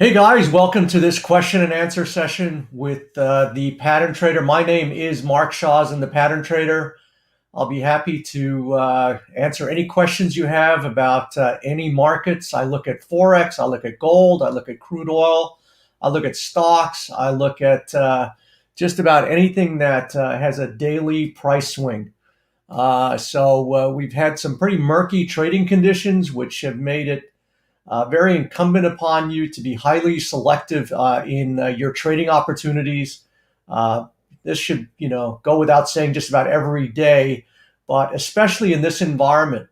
Hey guys, welcome to this question and answer session with the pattern trader. My name is Mark Shawzin, the pattern trader. I'll be happy to answer any questions you have about any markets. I look at Forex, I look at gold, I look at crude oil, I look at stocks, I look at just about anything that has a daily price swing. We've had some pretty murky trading conditions, which have made it very incumbent upon you to be highly selective in your trading opportunities. Uh, this should, go without saying just about every day, but especially in this environment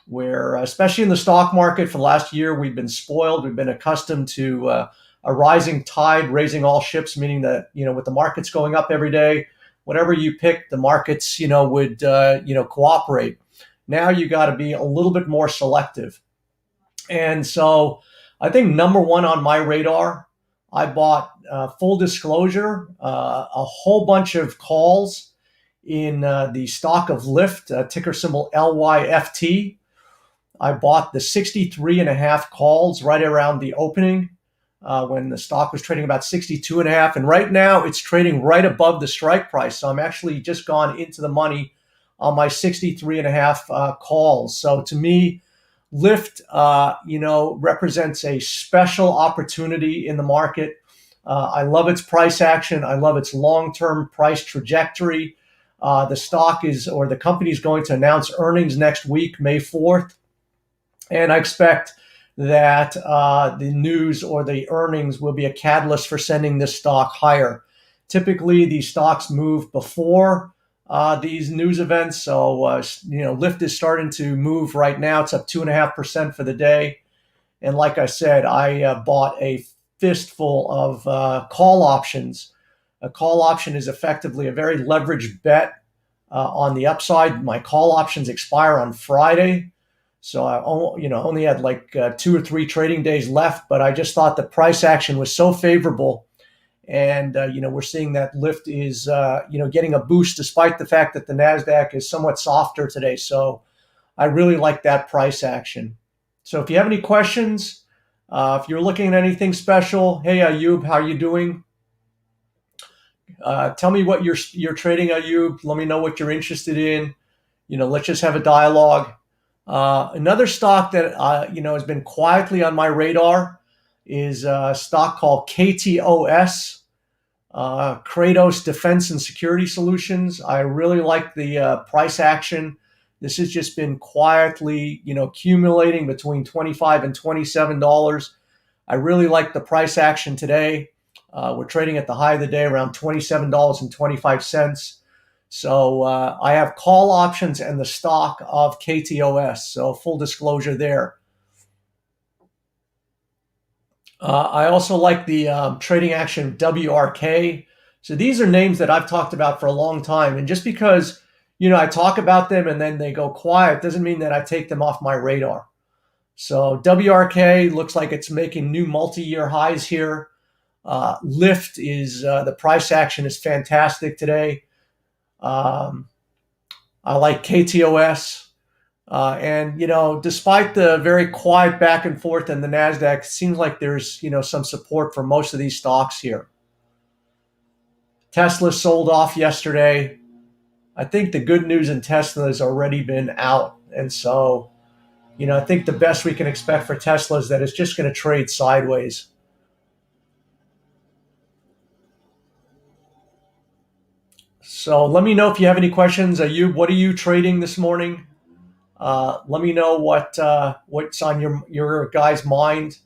where, especially in the stock market for the last year, we've been spoiled. We've been accustomed to a rising tide raising all ships, meaning that, with the markets going up every day, whatever you pick, the markets, would, cooperate. Now you got to be a little bit more selective. And so I think number one on my radar, I bought full disclosure, a whole bunch of calls in the stock of Lyft, ticker symbol LYFT. I bought the 63 and a half calls right around the opening when the stock was trading about 62 and a half. And right now it's trading right above the strike price. So I'm actually just gone into the money on my 63 and a half calls. So to me, Lyft, represents a special opportunity in the market. I love its price action. I love its long-term price trajectory. The stock is, or the company is going to announce earnings next week, May 4th. And I expect that the news or the earnings will be a catalyst for sending this stock higher. Typically, these stocks move before these news events. So, Lyft is starting to move right now. It's up 2.5% for the day. And like I said, I bought a fistful of call options. A call option is effectively a very leveraged bet on the upside. My call options expire on Friday. So I only had like 2 or 3 trading days left, but I just thought the price action was so favorable. And, we're seeing that Lyft is, getting a boost despite the fact that the NASDAQ is somewhat softer today. So I really like that price action. So if you have any questions, if you're looking at anything special, hey, Ayub, how are you doing? Tell me what you're trading, Ayub. Let me know what you're interested in. Let's just have a dialogue. Another stock that, has been quietly on my radar is a stock called KTOS. Kratos Defense and Security Solutions. I really like the price action. This has just been quietly, accumulating between $25 and $27. I really like the price action today. We're trading at the high of the day around $27.25. So I have call options and the stock of KTOS. So full disclosure there. I also like the trading action WRK. So these are names that I've talked about for a long time. And just because, I talk about them and then they go quiet doesn't mean that I take them off my radar. So WRK looks like it's making new multi-year highs here. Lyft is, the price action is fantastic today. I like KTOS. Despite the very quiet back and forth in the NASDAQ, it seems like there's, some support for most of these stocks here. Tesla sold off yesterday. I think the good news in Tesla has already been out. And so, I think the best we can expect for Tesla is that it's just going to trade sideways. So let me know if you have any questions. What are you trading this morning? Let me know what's on your guys' mind.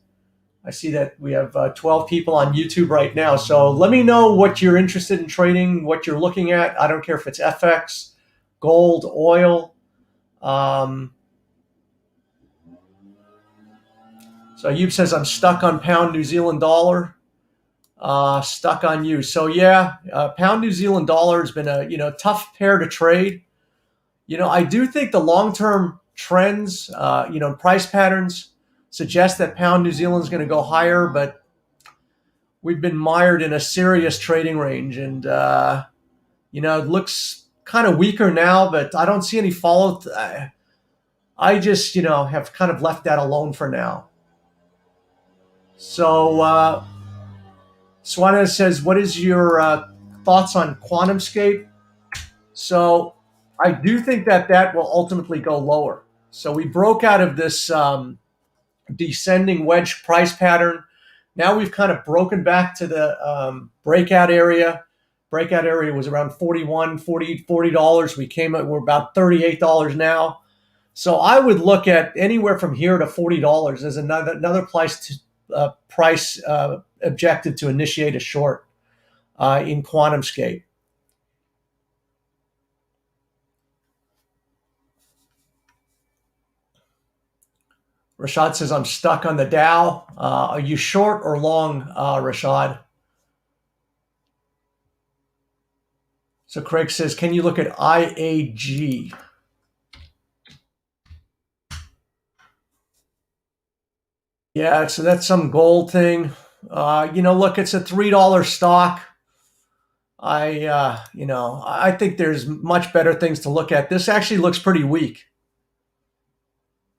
I see that we have 12 people on YouTube right now. So let me know what you're interested in trading, what you're looking at. I don't care if it's FX, gold, oil. So Ayub says, I'm stuck on pound New Zealand dollar. Stuck on you. So yeah, pound New Zealand dollar has been a tough pair to trade. I do think the long-term trends, price patterns suggest that pound New Zealand is going to go higher, but we've been mired in a serious trading range, and it looks kind of weaker now, but I don't see any follow. I just, have kind of left that alone for now. So Suarez says, what is your thoughts on QuantumScape? So I do think that that will ultimately go lower. So we broke out of this descending wedge price pattern. Now we've kind of broken back to the breakout area. Breakout area was around $40. We came at, we're about $38 now. So I would look at anywhere from here to $40 as another price objective to initiate a short in QuantumScape. Rashad says, I'm stuck on the Dow. Are you short or long, Rashad? So Craig says, can you look at IAG? Yeah, so that's some gold thing. Look, it's a $3 stock. I think there's much better things to look at. This actually looks pretty weak.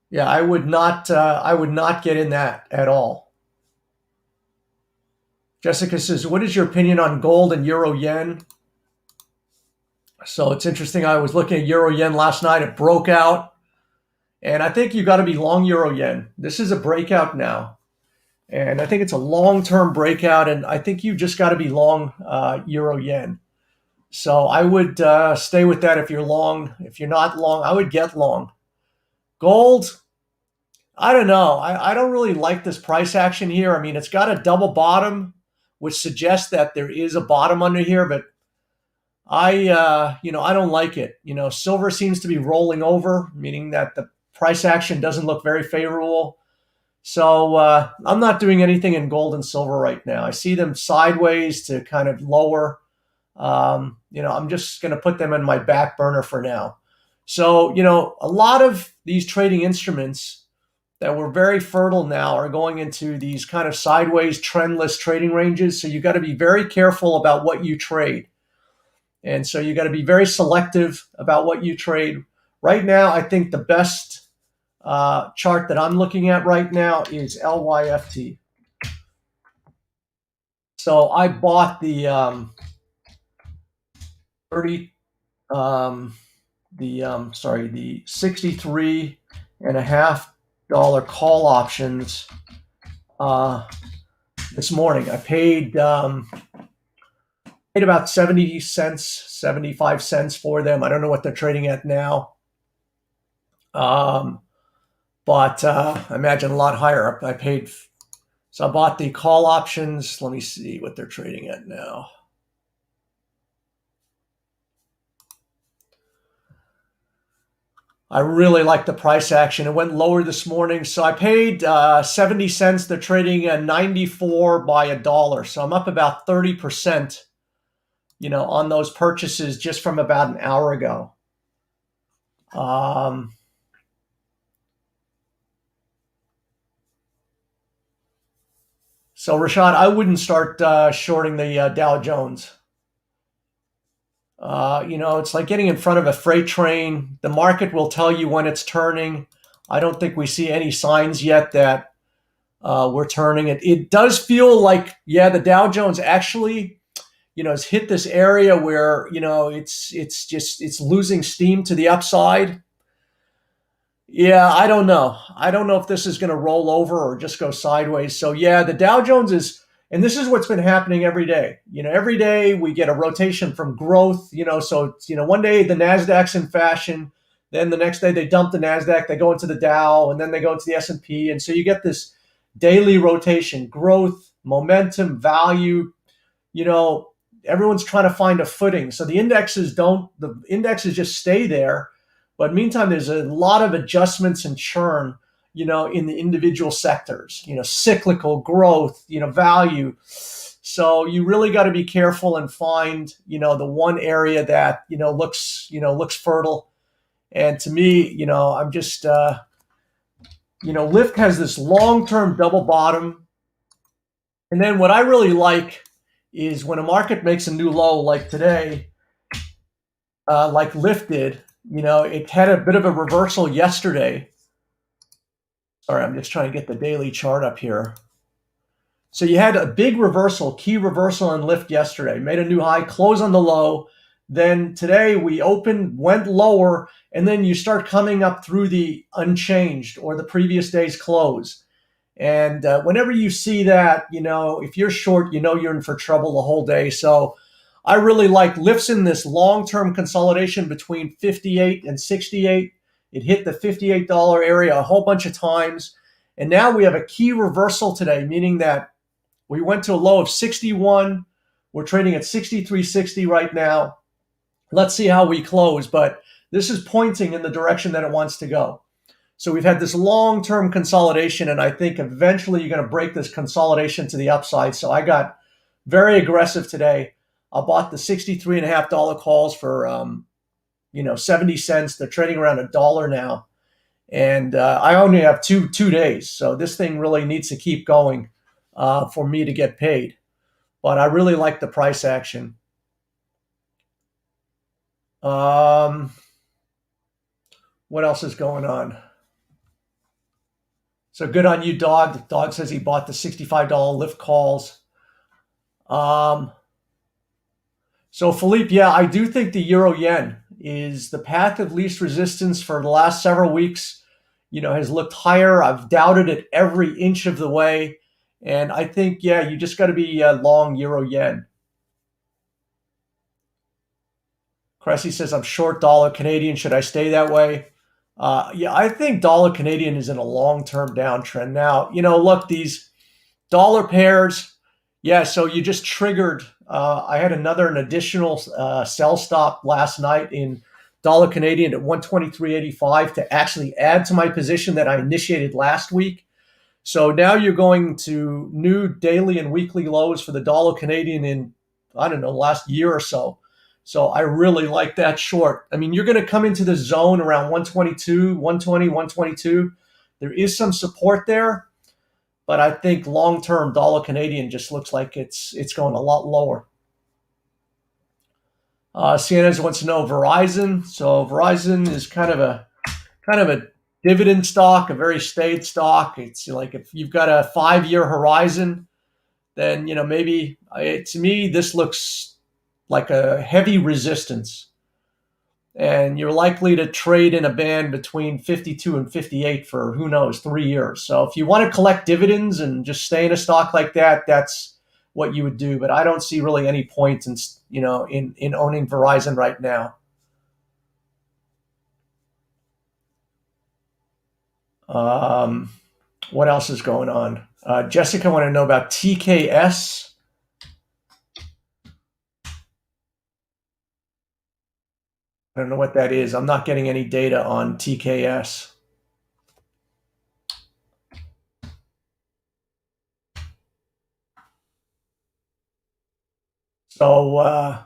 Yeah, I would not get in that at all. Jessica says, what is your opinion on gold and euro yen? So it's interesting. I was looking at euro yen last night. It broke out. And I think you got to be long euro yen. This is a breakout now. And I think it's a long-term breakout. And I think you just got to be long euro yen. So I would stay with that if you're long. If you're not long, I would get long. Gold, I don't know. I don't really like this price action here. I mean, it's got a double bottom, which suggests that there is a bottom under here, but I don't like it. Silver seems to be rolling over, meaning that the price action doesn't look very favorable. So I'm not doing anything in gold and silver right now. I see them sideways to kind of lower. I'm just going to put them in my back burner for now. So, a lot of these trading instruments that were very fertile now are going into these kind of sideways trendless trading ranges. So you got to be very careful about what you trade. And so you got to be very selective about what you trade. Right now, I think the best chart that I'm looking at right now is LYFT. So I bought the 63.5 dollar call options this morning. I paid about 70 cents, 75 cents for them. I don't know what they're trading at now. But I imagine a lot higher. So I bought the call options. Let me see what they're trading at now. I really like the price action. It went lower this morning. So I paid 70 cents. They're trading at 94 by $1. So I'm up about 30%, on those purchases just from about an hour ago. So Rashad, I wouldn't start shorting the Dow Jones. It's like getting in front of a freight train. The market will tell you when it's turning. I don't think we see any signs yet that we're turning. It does feel like, the Dow Jones actually, has hit this area where, it's losing steam to the upside. Yeah, I don't know. I don't know if this is going to roll over or just go sideways. So the Dow Jones is, and this is what's been happening every day. Every day we get a rotation from growth, so one day the NASDAQ's in fashion, then the next day they dump the NASDAQ, they go into the Dow, and then they go into the S&P. And so you get this daily rotation, growth, momentum, value, everyone's trying to find a footing. So the indexes just stay there. But meantime, there's a lot of adjustments and churn, in the individual sectors, cyclical growth, value. So you really got to be careful and find, the one area that, looks fertile. And to me, I'm just, Lyft has this long-term double bottom. And then what I really like is when a market makes a new low like today, like Lyft did, it had a bit of a reversal yesterday. Sorry, I'm just trying to get the daily chart up here. So you had a big reversal, key reversal and lift yesterday, made a new high, close on the low. Then today we opened, went lower, and then you start coming up through the unchanged or the previous day's close. And whenever you see that, if you're short, you're in for trouble the whole day. So I really like lifts in this long-term consolidation between 58 and 68. It hit the $58 area a whole bunch of times. And now we have a key reversal today, meaning that we went to a low of 61. We're trading at 63.60 right now. Let's see how we close, but this is pointing in the direction that it wants to go. So we've had this long-term consolidation, and I think eventually you're going to break this consolidation to the upside. So I got very aggressive today. I bought the $63.50 calls for 70 cents. They're trading around $1 now, and I only have two days. So this thing really needs to keep going for me to get paid. But I really like the price action. What else is going on? So good on you, Dog. The Dog says he bought the $65 lift calls. So Philippe, yeah, I do think the euro yen is the path of least resistance for the last several weeks. Has looked higher. I've doubted it every inch of the way. And I think, yeah, you just got to be long euro yen. Cressy says, I'm short dollar Canadian. Should I stay that way? Yeah, I think dollar Canadian is in a long-term downtrend. Now, look, these dollar pairs, yeah, so you just triggered. I had an additional sell stop last night in dollar Canadian at 123.85 to actually add to my position that I initiated last week. So now you're going to new daily and weekly lows for the dollar Canadian in, I don't know, last year or so. So I really like that short. I mean, you're going to come into the zone around 122, 120, 122. There is some support there, but I think long-term dollar Canadian just looks like it's going a lot lower. Sienna wants to know Verizon. So Verizon is kind of a dividend stock, a very staid stock. It's like if you've got a 5-year horizon, then maybe to me this looks like a heavy resistance, and you're likely to trade in a band between 52 and 58 for, who knows, 3 years. So if you want to collect dividends and just stay in a stock like that, that's what you would do. But I don't see really any point in owning Verizon right now. What else is going on? Jessica want to know about TKS. I don't know what that is. I'm not getting any data on TKS. So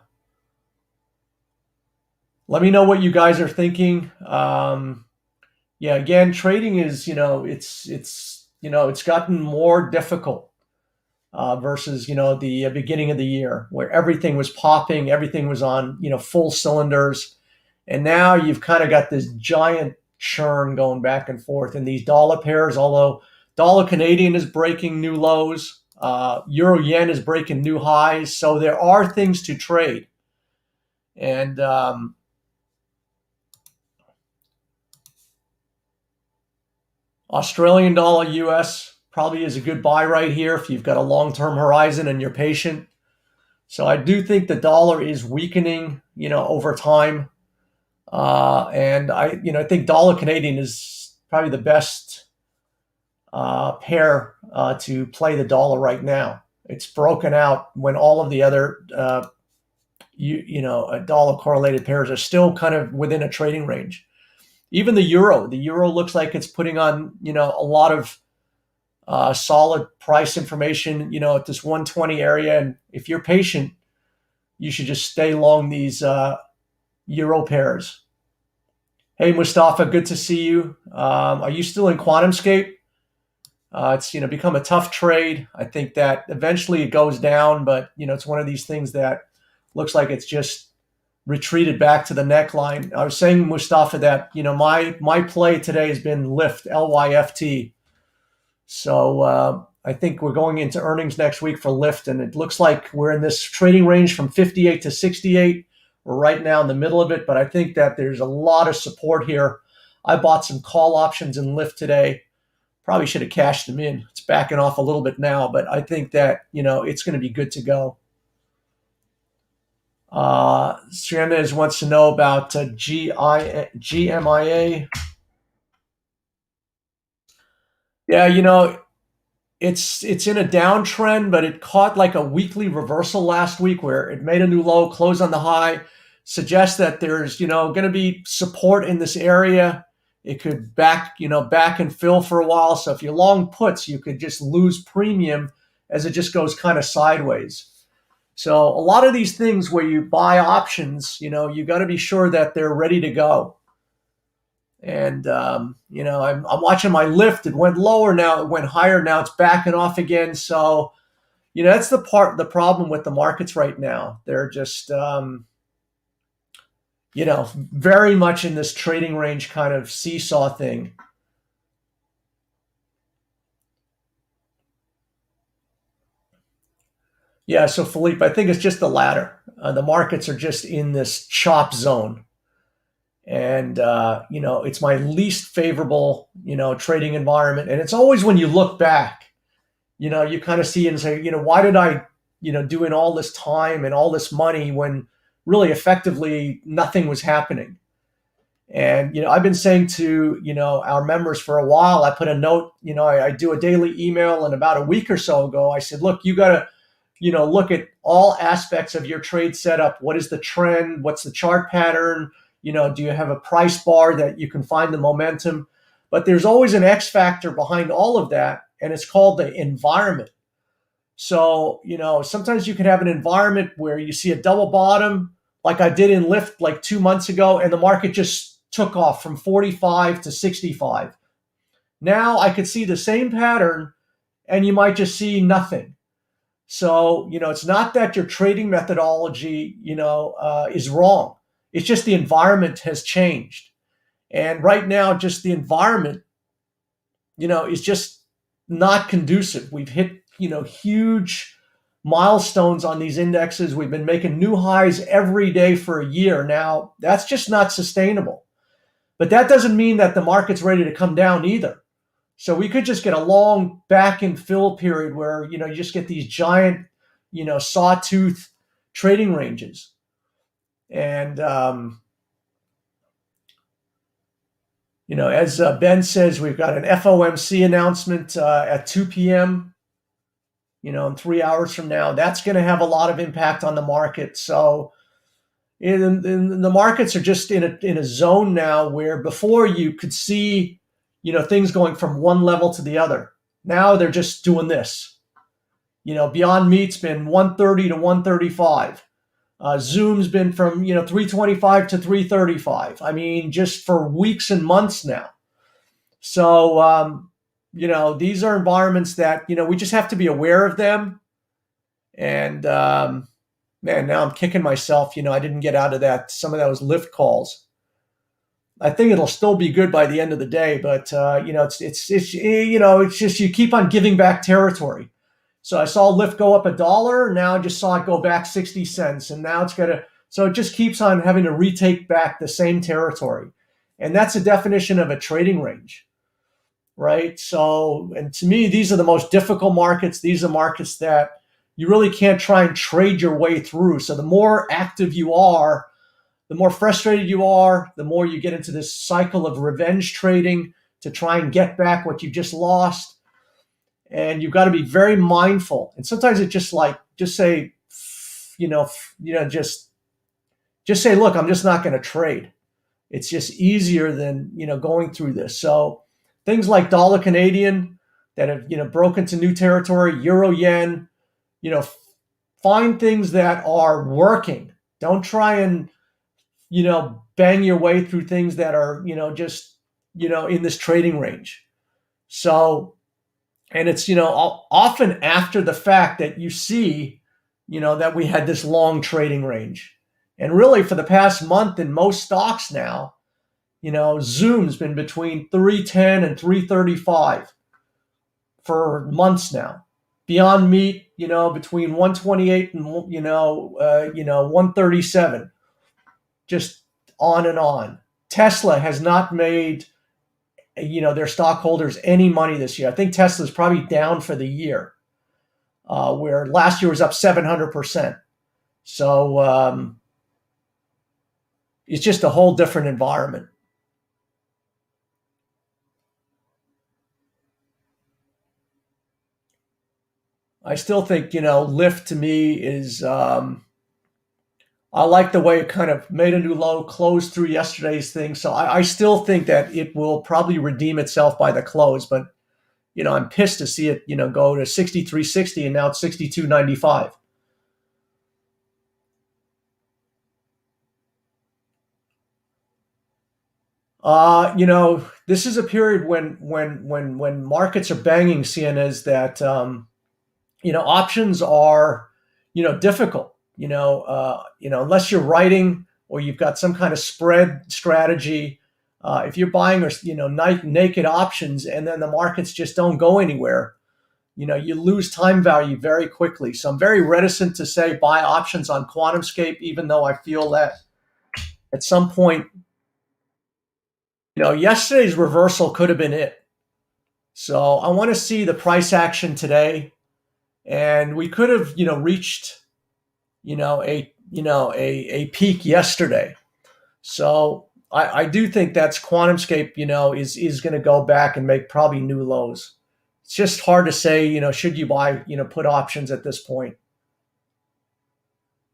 let me know what you guys are thinking. Yeah, again, trading is, it's gotten more difficult versus, the beginning of the year where everything was popping, everything was on, full cylinders. And now you've kind of got this giant churn going back and forth in these dollar pairs, although dollar Canadian is breaking new lows, euro yen is breaking new highs. So there are things to trade. And Australian dollar US probably is a good buy right here if you've got a long-term horizon and you're patient. So I do think the dollar is weakening, over time. And I think dollar Canadian is probably the best pair to play the dollar right now. It's broken out when all of the other, dollar correlated pairs are still kind of within a trading range. Even the euro looks like it's putting on, a lot of solid price information, at this 120 area. And if you're patient, you should just stay long these euro pairs. Hey, Mustafa, good to see you. Are you still in QuantumScape? It's become a tough trade. I think that eventually it goes down, but it's one of these things that looks like it's just retreated back to the neckline. I was saying, Mustafa, that my play today has been Lyft, LYFT. So I think we're going into earnings next week for Lyft, and it looks like we're in this trading range from 58 to 68. We're right now in the middle of it, but I think that there's a lot of support here. I bought some call options in Lyft today. Probably should have cashed them in. It's backing off a little bit now, but I think that, it's going to be good to go. Shanez wants to know about GMIA. Yeah, it's in a downtrend, but it caught like a weekly reversal last week where it made a new low, closed on the high, suggests that there's, going to be support in this area. It could back and fill for a while. So if you're long puts, you could just lose premium as it just goes kind of sideways. So a lot of these things where you buy options, you got to be sure that they're ready to go. And, I'm watching my Lyft. It went lower. Now it went higher. Now it's backing off again. So, that's the problem with the markets right now. They're just, very much in this trading range kind of seesaw thing. Yeah. So Philippe, I think it's just the latter. The markets are just in this chop zone. And, it's my least favorable, trading environment. And it's always when you look back, you kind of see and say, why did I, doing all this time and all this money when really effectively nothing was happening? And, I've been saying to, our members for a while, I put a note, I do a daily email, and about a week or so ago, I said, look, you got to, look at all aspects of your trade setup. What is the trend? What's the chart pattern? Do you have a price bar that you can find the momentum? But there's always an X factor behind all of that, and it's called the environment. So, sometimes you can have an environment where you see a double bottom, like I did in Lyft like 2 months ago, and the market just took off from 45 to 65. Now I could see the same pattern, and you might just see nothing. So, it's not that your trading methodology, is wrong. It's just the environment has changed. And right now, just the environment, is just not conducive. We've hit, huge milestones on these indexes. We've been making new highs every day for a year now. That's just not sustainable. But that doesn't mean that the market's ready to come down either. So we could just get a long back and fill period where, you just get these giant, sawtooth trading ranges. And, as Ben says, we've got an FOMC announcement at 2 p.m., in 3 hours from now. That's going to have a lot of impact on the market. So the markets are just in a zone now where before you could see, things going from one level to the other. Now they're just doing this. Beyond Meat's been 130 to 135. Zoom's been from 325 to 335. I mean, just for weeks and months now. So these are environments that we just have to be aware of them. And man, now I'm kicking myself. I didn't get out of that. Some of those Lyft calls. I think it'll still be good by the end of the day, but it's just you keep on giving back territory. So I saw Lyft go up $1. Now I just saw it go back 60 cents. And now so it just keeps on having to retake back the same territory. And that's a definition of a trading range, right? So, and to me, these are the most difficult markets. These are markets that you really can't try and trade your way through. So the more active you are, the more frustrated you are, the more you get into this cycle of revenge trading to try and get back what you just lost. And you've got to be very mindful. And sometimes it's just say, just say, look, I'm just not going to trade. It's just easier than, going through this. So things like dollar Canadian that have, broken to new territory, euro yen, find things that are working. Don't try and, bang your way through things that are, just, in this trading range. So, and it's, often after the fact that you see, that we had this long trading range. And really for the past month in most stocks now, Zoom's been between 310 and 335 for months now. Beyond Meat, between 128 and 137, just on and on. Tesla has not made their stockholders any money this year. I think Tesla's probably down for the year, where last year was up 700%. So it's just a whole different environment. I still think, Lyft to me is, I like the way it kind of made a new low, closed through yesterday's thing. So I still think that it will probably redeem itself by the close. But, I'm pissed to see it, go to 63.60 and now it's 62.95. This is a period when markets are banging, CNAs, that options are, difficult. Unless you're writing or you've got some kind of spread strategy. If you're buying or naked options and then the markets just don't go anywhere, you lose time value very quickly. So I'm very reticent to say buy options on QuantumScape, even though I feel that at some point, yesterday's reversal could have been it. So I want to see the price action today, and we could have, reached, a peak yesterday. So I do think that's QuantumScape, is going to go back and make probably new lows. It's just hard to say, should you buy, put options at this point.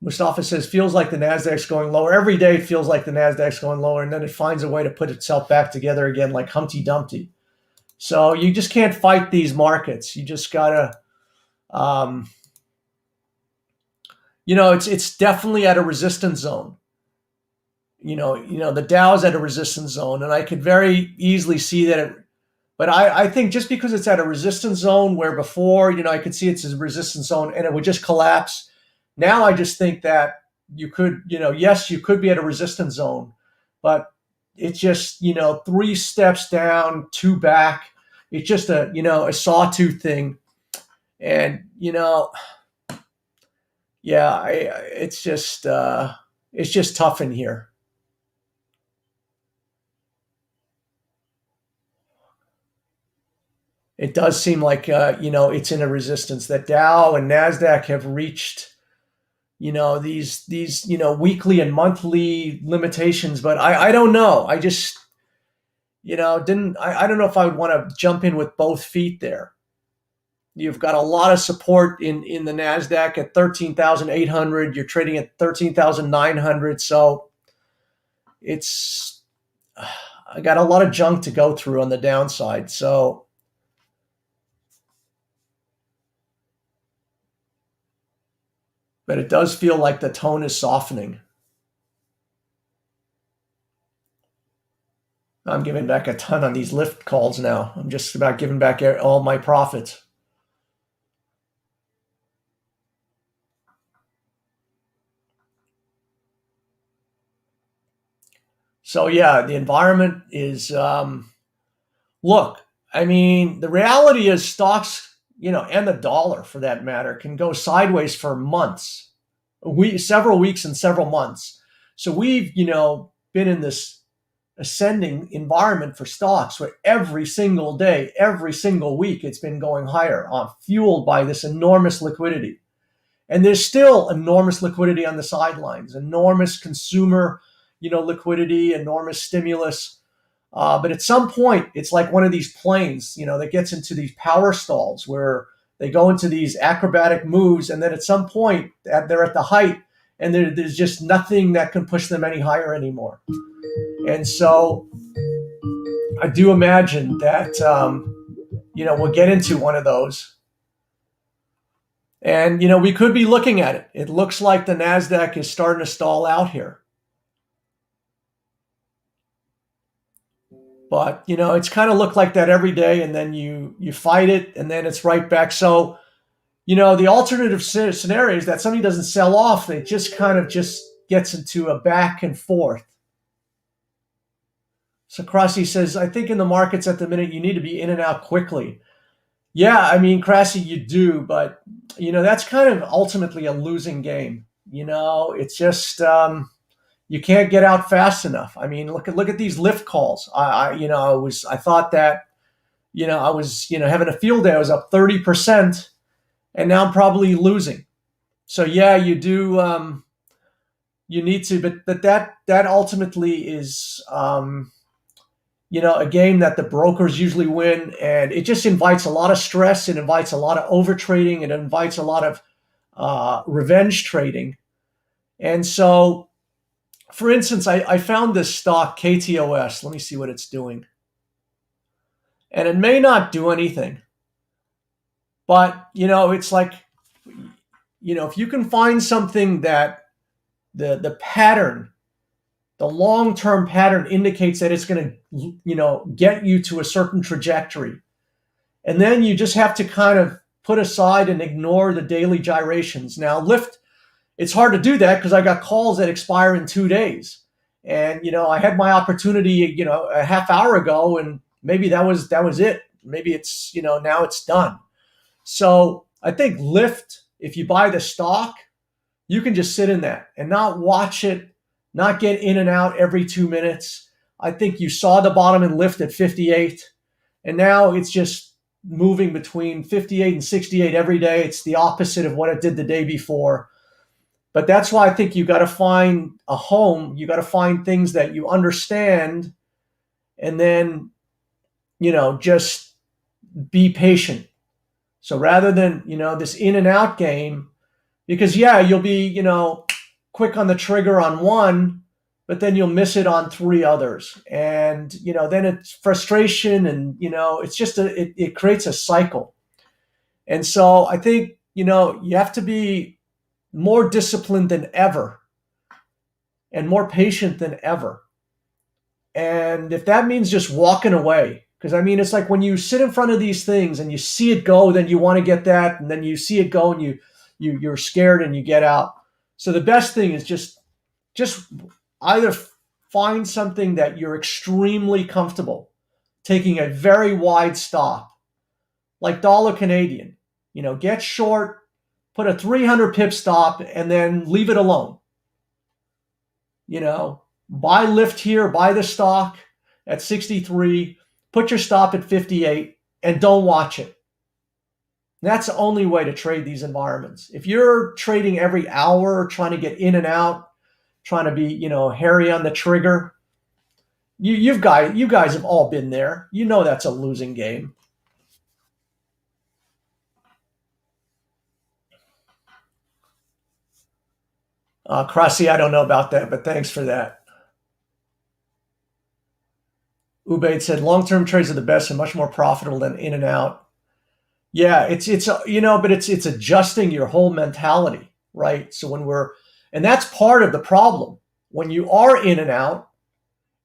Mustafa says, feels like the NASDAQ's going lower. Every day it feels like the NASDAQ's going lower, and then it finds a way to put itself back together again like Humpty Dumpty. So you just can't fight these markets. You just got to, it's definitely at a resistance zone. The Dow's at a resistance zone, and I could very easily see that. But I think just because it's at a resistance zone where before, I could see it's a resistance zone and it would just collapse. Now I just think that you could, yes, you could be at a resistance zone, but it's just, 3 steps down, 2 back. It's just a sawtooth thing. And, it's just tough in here. It does seem like, it's in a resistance. That Dow and NASDAQ have reached, these weekly and monthly limitations. But I don't know. I just, I don't know if I would want to jump in with both feet there. You've got a lot of support in the NASDAQ at 13,800. You're trading at 13,900. So I got a lot of junk to go through on the downside. So, but it does feel like the tone is softening. I'm giving back a ton on these Lyft calls now. I'm just about giving back all my profits. So yeah, the environment is, look, I mean, the reality is stocks, and the dollar for that matter, can go sideways for months, several weeks and several months. So we've, been in this ascending environment for stocks where every single day, every single week, it's been going higher, fueled by this enormous liquidity. And there's still enormous liquidity on the sidelines, enormous consumer, liquidity, enormous stimulus. But at some point, it's like one of these planes, that gets into these power stalls where they go into these acrobatic moves. And then at some point, they're at the height and there's just nothing that can push them any higher anymore. And so I do imagine that, we'll get into one of those. And, we could be looking at it. It looks like the NASDAQ is starting to stall out here. But, it's kind of looked like that every day, and then you fight it, and then it's right back. So, the alternative scenario is that somebody doesn't sell off. It just kind of just gets into a back and forth. So Crossy says, I think in the markets at the minute, you need to be in and out quickly. Yeah, I mean, Cressy, you do, but that's kind of ultimately a losing game. It's just you can't get out fast enough. I mean, look at these lift calls. I thought that I was having a field day. I was up 30%, and now I'm probably losing. So yeah, you do. You need to, but that ultimately is a game that the brokers usually win, and it just invites a lot of stress. It invites a lot of over trading. It invites a lot of revenge trading. And so, for instance, I found this stock KTOS. Let me see what it's doing, and it may not do anything, but it's like if you can find something that the pattern, the long-term pattern indicates that it's going to get you to a certain trajectory, and then you just have to kind of put aside and ignore the daily gyrations. Now lift, it's hard to do that because I got calls that expire in 2 days, and I had my opportunity a half hour ago, and maybe that was it. Maybe it's now it's done. So I think lift, if you buy the stock, you can just sit in that and not watch it, not get in and out every 2 minutes. I think you saw the bottom and lift at 58, and now it's just moving between 58 and 68 every day. It's the opposite of what it did the day before. But that's why I think you got to find a home. You got to find things that you understand, and then just be patient. So rather than this in and out game, because yeah, you'll be quick on the trigger on one, but then you'll miss it on three others, and then it's frustration, and it's just it creates a cycle. And so I think you have to be more disciplined than ever and more patient than ever. And if that means just walking away, because I mean, it's like when you sit in front of these things and you see it go, then you want to get that, and then you see it go and you're scared and you get out. So the best thing is just either find something that you're extremely comfortable taking a very wide stop, like dollar Canadian. Get short, put a 300 pip stop, and then leave it alone. Buy lift here, buy the stock at 63, put your stop at 58, and don't watch it. That's the only way to trade these environments. If you're trading every hour, trying to get in and out, trying to be, hairy on the trigger, you guys have all been there. That's a losing game. Krasi, I don't know about that, but thanks for that. Ubaid said long-term trades are the best and much more profitable than in and out. Yeah, it's but it's adjusting your whole mentality, right? So and that's part of the problem. When you are in and out,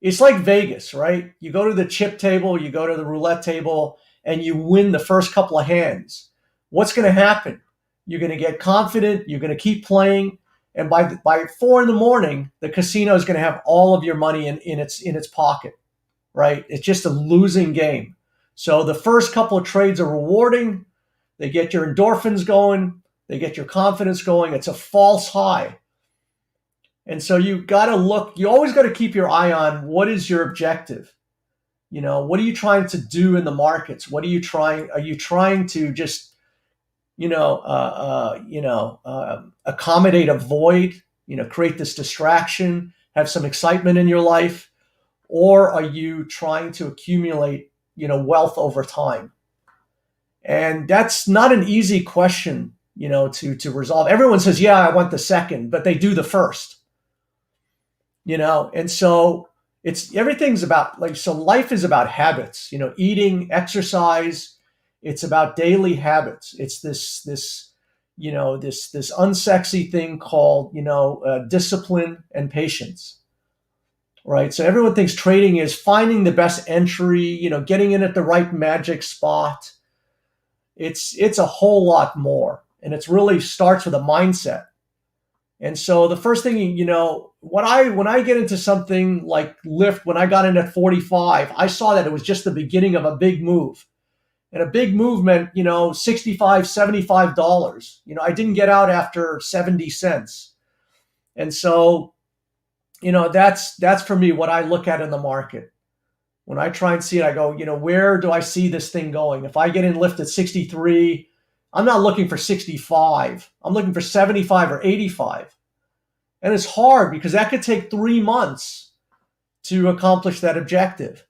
it's like Vegas, right? You go to the chip table, you go to the roulette table, and you win the first couple of hands. What's going to happen? You're going to get confident. You're going to keep playing, and by 4 a.m, the casino is going to have all of your money in its pocket, right? It's just a losing game. So the first couple of trades are rewarding. They get your endorphins going. They get your confidence going. It's a false high. And so you always got to keep your eye on what is your objective. What are you trying to do in the markets? Are you trying to just, accommodate a void, create this distraction, have some excitement in your life? Or are you trying to accumulate wealth over time? And that's not an easy question, to resolve. Everyone says, yeah, I want the second, but they do the first, and so everything's about so life is about habits, eating, exercise. It's about daily habits. It's this unsexy thing called, discipline and patience. Right. So everyone thinks trading is finding the best entry, getting in at the right magic spot. It's a whole lot more. And it really starts with a mindset. And so the first thing, when I get into something like lift, when I got in at 45, I saw that it was just the beginning of a big move. And a big movement, $65, $75. I didn't get out after 70 cents. And so, that's for me what I look at in the market. When I try and see it, I go, where do I see this thing going? If I get in lift at 63, I'm not looking for 65. I'm looking for 75 or 85. And it's hard because that could take 3 months to accomplish that objective,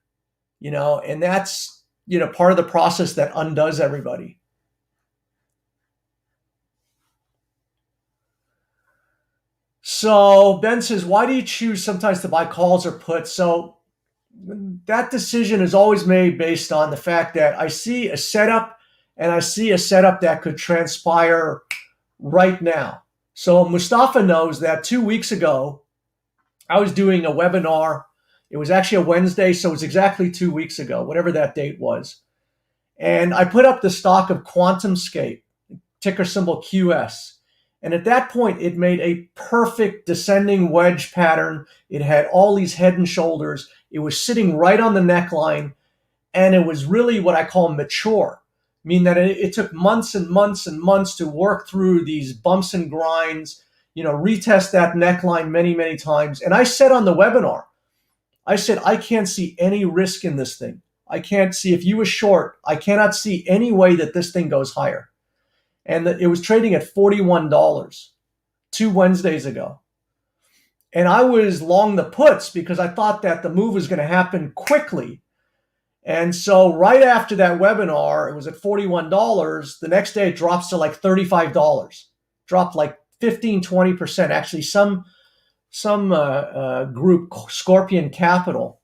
and that's, part of the process that undoes everybody. So Ben says, why do you choose sometimes to buy calls or puts? So that decision is always made based on the fact that I see a setup, and I see a setup that could transpire right now. So Mustafa knows that 2 weeks ago, I was doing a webinar. It was actually a Wednesday, so it was exactly 2 weeks ago, whatever that date was. And I put up the stock of QuantumScape, ticker symbol QS. And at that point, it made a perfect descending wedge pattern. It had all these head and shoulders. It was sitting right on the neckline. And it was really what I call mature, meaning that it took months and months and months to work through these bumps and grinds, retest that neckline many, many times. And I said on the webinar, I said, I can't see any risk in this thing. I can't see, if you were short, I cannot see any way that this thing goes higher. And it was trading at $41 2 Wednesdays ago. And I was long the puts because I thought that the move was going to happen quickly. And so right after that webinar, it was at $41. The next day it drops to like $35, dropped like 15, 20%. Actually, some group, Scorpion Capital,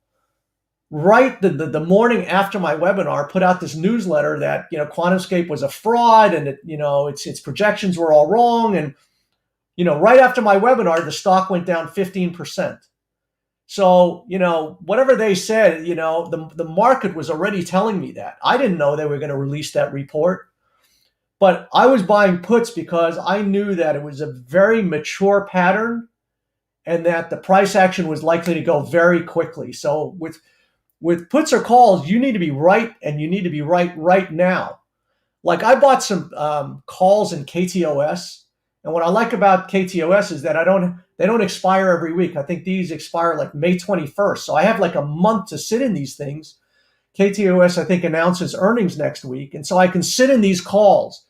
right the morning after my webinar, put out this newsletter that QuantumScape was a fraud, and its projections were all wrong. And right after my webinar, the stock went down 15%. So whatever they said, the market was already telling me that. I didn't know they were going to release that report, but I was buying puts because I knew that it was a very mature pattern and that the price action was likely to go very quickly. So with puts or calls, you need to be right, and you need to be right now. Like I bought some calls in KTOS, and what I like about KTOS is that they don't expire every week. I think these expire like May 21st, so I have like a month to sit in these things. KTOS, I think, announces earnings next week, and so I can sit in these calls.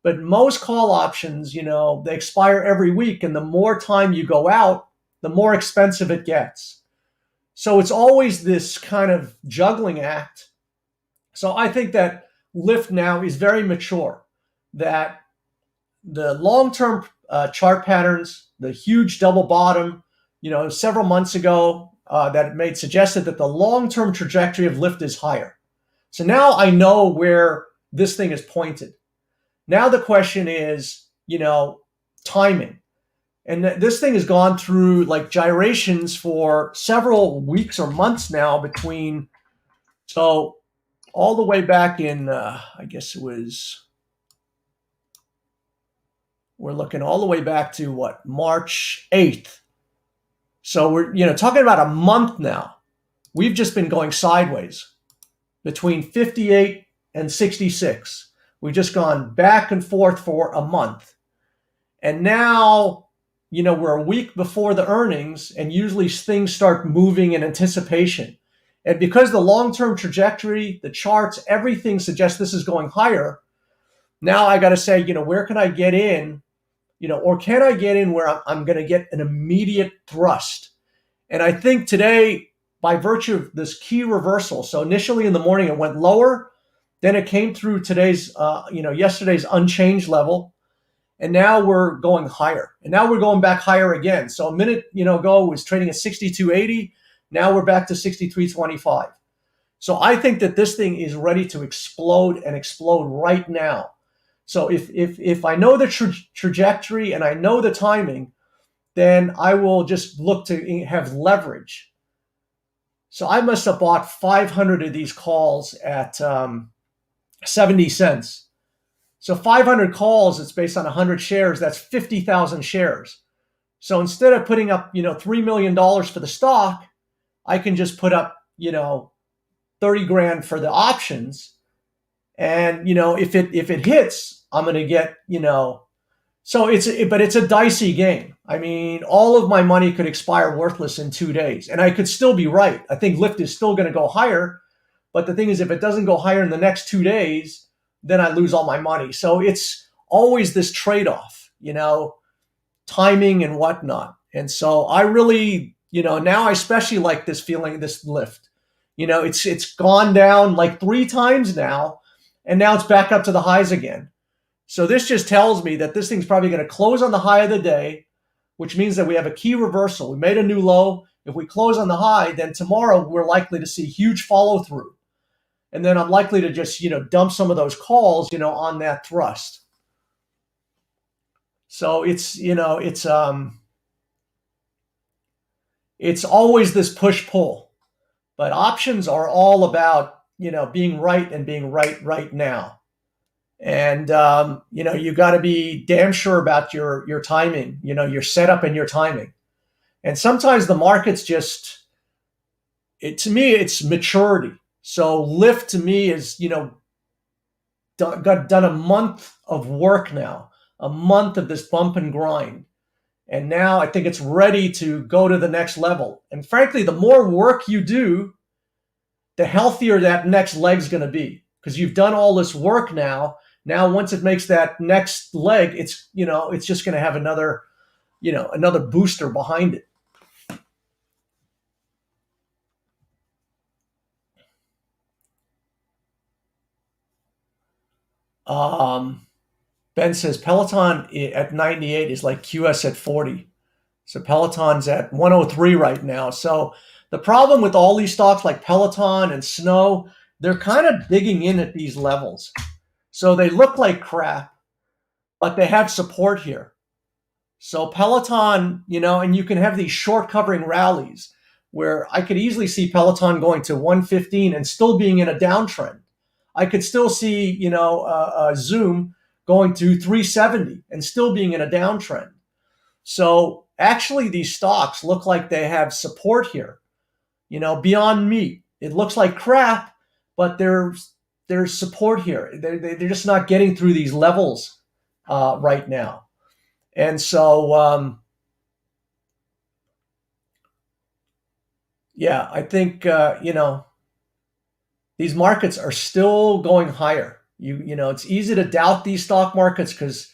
But most call options, they expire every week, and the more time you go out, the more expensive it gets. So it's always this kind of juggling act. So I think that Lyft now is very mature, that the long-term chart patterns, the huge double bottom, several months ago that it suggested that the long-term trajectory of Lyft is higher. So now I know where this thing is pointed. Now the question is, timing. And this thing has gone through like gyrations for several weeks or months now between, so all the way back in, I guess it was, we're looking all the way back to what, March 8th. So we're, talking about a month now. We've just been going sideways between 58 and 66. We've just gone back and forth for a month. And now, we're a week before the earnings, and usually things start moving in anticipation. And because the long-term trajectory, the charts, everything suggests this is going higher, now I got to say, where can I get in? Or can I get in where I'm going to get an immediate thrust? And I think today, by virtue of this key reversal, so initially in the morning it went lower, then it came through today's, yesterday's unchanged level. And now we're going higher. And now we're going back higher again. So a minute ago it was trading at 62.80. Now we're back to 63.25. So I think that this thing is ready to explode, and explode right now. So if I know the trajectory and I know the timing, then I will just look to have leverage. So I must have bought 500 of these calls at 70 cents. So 500 calls, it's based on 100 shares. That's 50,000 shares. So instead of putting up, $3 million for the stock, I can just put up, 30 grand for the options. And if it hits, I'm going to get So but it's a dicey game. I mean, all of my money could expire worthless in 2 days, and I could still be right. I think Lyft is still going to go higher, but the thing is, if it doesn't go higher in the next 2 days, then I lose all my money. So it's always this trade-off, timing and whatnot. And so I really, now I especially like this feeling, this Lyft. It's gone down like 3 times now, and now it's back up to the highs again. So this just tells me that this thing's probably going to close on the high of the day, which means that we have a key reversal. We made a new low. If we close on the high, then tomorrow we're likely to see huge follow through. And then I'm likely to just, dump some of those calls, on that thrust. So it's always this push pull, but options are all about, being right and being right now. And you got to be damn sure about your timing, your setup and your timing. And sometimes the markets to me, it's maturity. So Lyft to me is done a month of work now, a month of this bump and grind, and now I think it's ready to go to the next level. And frankly, the more work you do, the healthier that next leg's going to be, because you've done all this work now. Now, once it makes that next leg, it's just going to have another booster behind it. Ben says Peloton at 98 is like QS at 40. So Peloton's at 103 right now. So the problem with all these stocks like Peloton and Snow, they're kind of digging in at these levels. So they look like crap, but they have support here. So Peloton, and you can have these short covering rallies where I could easily see Peloton going to 115 and still being in a downtrend. I could still see, Zoom going to 370 and still being in a downtrend. So actually, these stocks look like they have support here. Beyond meat, it looks like crap, but there's support here. They're just not getting through these levels right now. And so, I think, these markets are still going higher. It's easy to doubt these stock markets because,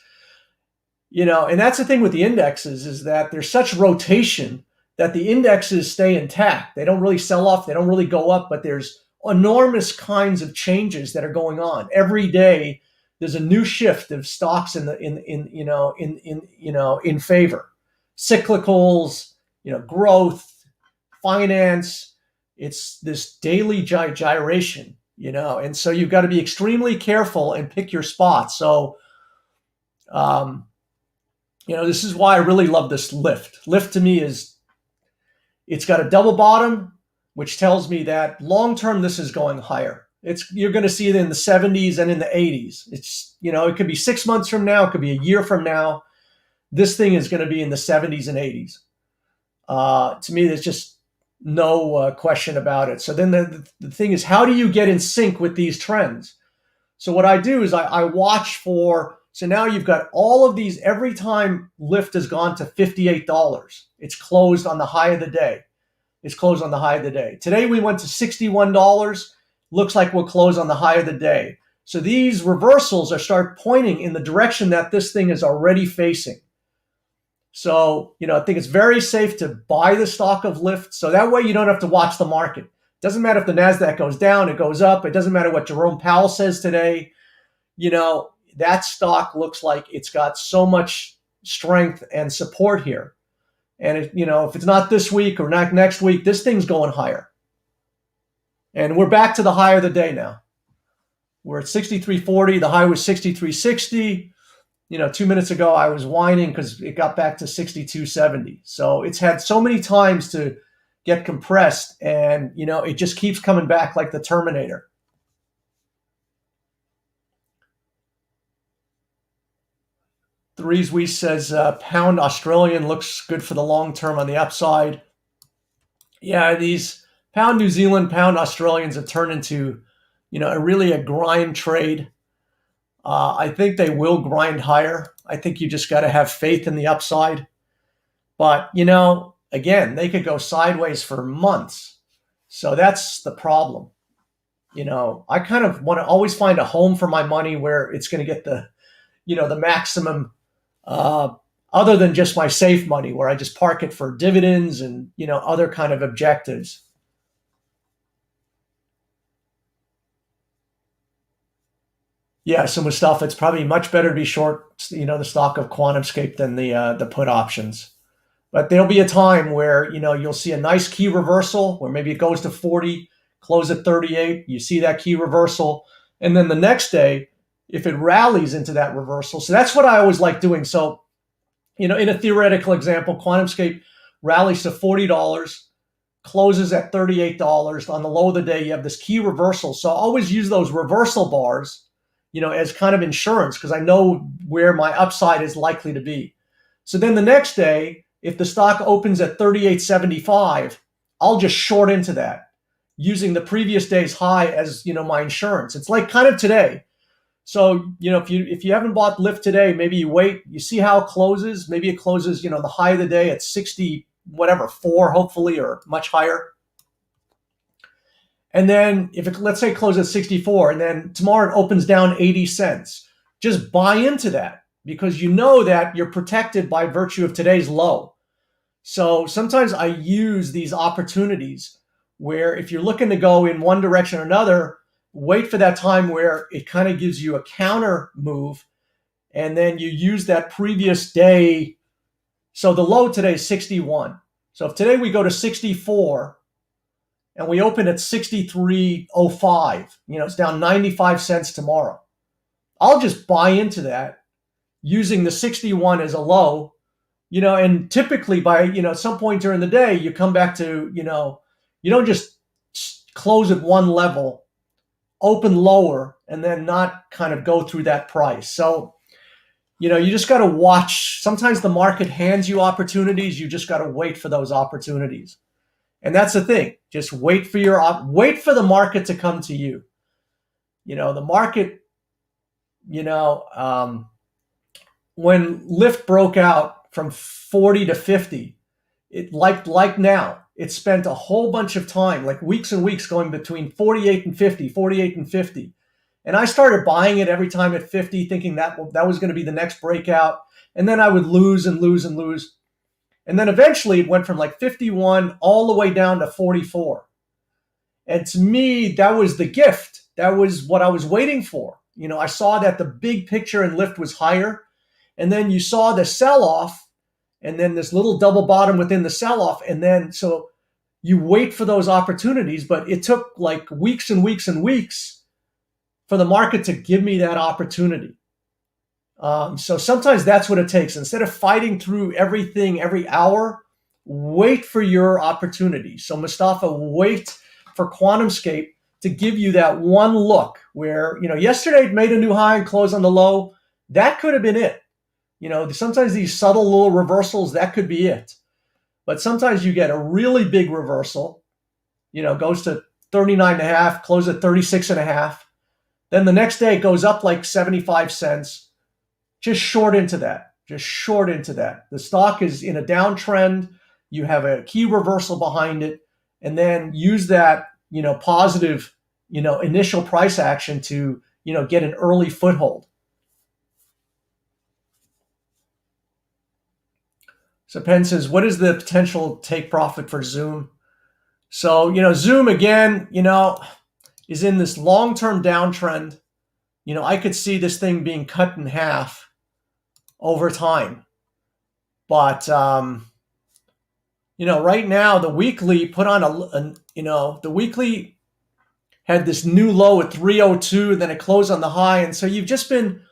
and that's the thing with the indexes is that there's such rotation that the indexes stay intact. They don't really sell off. They don't really go up, but there's enormous kinds of changes that are going on every day. There's a new shift of stocks in favor. Cyclicals, growth, finance. It's this daily gyration, and so you've got to be extremely careful and pick your spots. So, this is why I really love this Lyft. Lyft to me it's got a double bottom, which tells me that long term this is going higher. You're going to see it in the 70s and in the 80s. It could be 6 months from now, it could be a year from now. This thing is going to be in the 70s and 80s. To me, there's just no question about it. So then the thing is, how do you get in sync with these trends? So what I do is I watch for, so now you've got all of these, every time Lyft has gone to $58, it's closed on the high of the day. It's closed on the high of the day. Today we went to $61. Looks like we'll close on the high of the day. So these reversals start pointing in the direction that this thing is already facing. So, I think it's very safe to buy the stock of Lyft. So that way you don't have to watch the market. It doesn't matter if the NASDAQ goes down, it goes up. It doesn't matter what Jerome Powell says today. That stock looks like it's got so much strength and support here. And if it's not this week or not next week, this thing's going higher. And we're back to the high of the day now. We're at 63.40. The high was 63.60. 2 minutes ago, I was whining because it got back to 62.70. So it's had so many times to get compressed, and, it just keeps coming back like the Terminator. Threes We says pound Australian looks good for the long term on the upside. Yeah, these pound New Zealand, pound Australians have turned into really a grind trade. I think they will grind higher. I think you just got to have faith in the upside. But, again, they could go sideways for months. So that's the problem. I kind of want to always find a home for my money where it's going to get the maximum, uh, other than just my safe money, where I just park it for dividends and, other kind of objectives. Yeah, so Mustafa, it's probably much better to be short, the stock of QuantumScape than the put options. But there'll be a time where you'll see a nice key reversal where maybe it goes to 40, close at 38. You see that key reversal, and then the next day, if it rallies into that reversal, so that's what I always like doing. So in a theoretical example, QuantumScape rallies to $40, closes at $38 on the low of the day. You have this key reversal, so I always use those reversal bars, as kind of insurance because I know where my upside is likely to be. So then the next day, if the stock opens at 38.75, I'll just short into that using the previous day's high as, my insurance. It's like kind of today. So, if you haven't bought Lyft today, maybe you wait, you see how it closes. Maybe it closes, the high of the day at 60, whatever, 4, hopefully, or much higher. And then if it, let's say, closes at 64, and then tomorrow it opens down 80 cents, just buy into that because you know that you're protected by virtue of today's low. So sometimes I use these opportunities where if you're looking to go in one direction or another, wait for that time where it kind of gives you a counter move, and then you use that previous day. So the low today is 61. So if today we go to 64 and we open at 63.05, it's down 95 cents tomorrow. I'll just buy into that using the 61 as a low, and typically by, some point during the day, you come back to, you don't just close at one level, open lower, and then not kind of go through that price. So, you just got to watch. Sometimes the market hands you opportunities. You just got to wait for those opportunities. And that's the thing. Just wait for the market to come to you. The market, when Lyft broke out from 40 to 50, it like now, it spent a whole bunch of time, like weeks and weeks, going between 48 and 50, 48 and 50. And I started buying it every time at 50, thinking that was going to be the next breakout. And then I would lose and lose and lose. And then eventually it went from like 51 all the way down to 44. And to me, that was the gift. That was what I was waiting for. I saw that the big picture in Lyft was higher. And then you saw the sell-off, and then this little double bottom within the sell-off. And then so you wait for those opportunities, but it took like weeks and weeks and weeks for the market to give me that opportunity. So sometimes that's what it takes. Instead of fighting through everything every hour, wait for your opportunity. So Mustafa, wait for QuantumScape to give you that one look where, yesterday it made a new high and closed on the low. That could have been it. Sometimes these subtle little reversals, that could be it. But sometimes you get a really big reversal, goes to 39.5, close at 36.5. Then the next day it goes up like 75 cents. Just short into that. Just short into that. The stock is in a downtrend. You have a key reversal behind it, and then use that, positive, initial price action to, get an early foothold. So Penn says, what is the potential take profit for Zoom? So, Zoom again, is in this long-term downtrend. I could see this thing being cut in half over time. But, right now the weekly put on the weekly had this new low at 302, then it closed on the high. And so you've just been